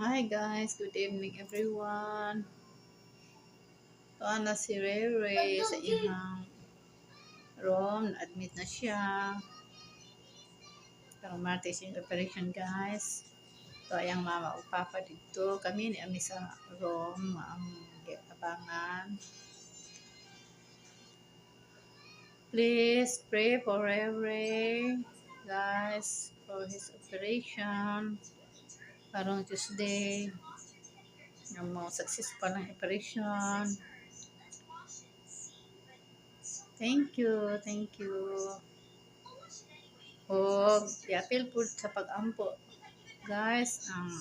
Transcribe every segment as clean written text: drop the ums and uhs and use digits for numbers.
Hi guys, good evening everyone. Tuwa na si Rere sa ihang room. Admit na siya. Traumatic yung operation guys. Ito ang mama o papa dito. Kami ni Ami sa room. Ang abangan. Please pray for Rere guys for his operation. Parang Tuesday. Yung mga successful ng operation. Thank you, thank you. O, i-appeal po sa pag-ampo. Guys, ang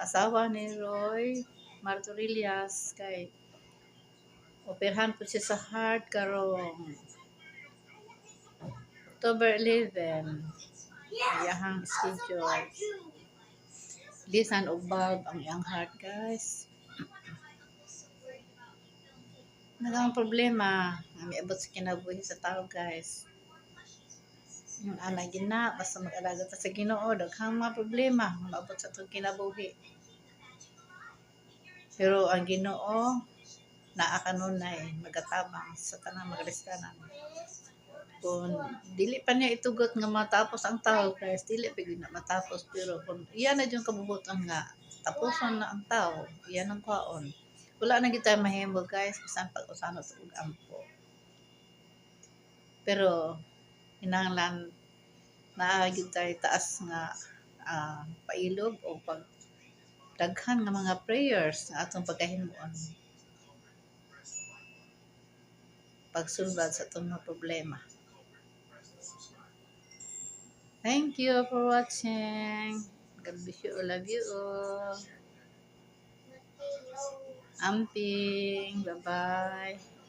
asawa ni Roy Martorillas kay operahan po siya sa heart karong October 11. Iyahang schedule. Lisan og bulb ang iyang heart, guys. Nagang problema nga miabot sa kinabuhi sa tao, guys. Yung anak gina, basta mag-alaga ta sa Ginoo, daghang mga problema maabot sa itong kinabuhi. Pero ang Ginoo, naa kanunay magatabang sa tanang magalistanan. Kung dili pa niya itugot nga matapos ang tao, guys, dili pa gyud na matapos. Pero kung iyan na yung kabubuton nga tapuson na ang tao, iyan ang kwaon. Wala na gyud tayo mahimo, guys, bisan pag-usanot og ampo. Pero hinahanglan naa gyud tayo taas nga pailog o pag daghan nga mga prayers nga atong pagkahimuon pagsulbad sa itong mga problema. Thank you for watching. God bless you all. Love you all. Amping. Bye-bye.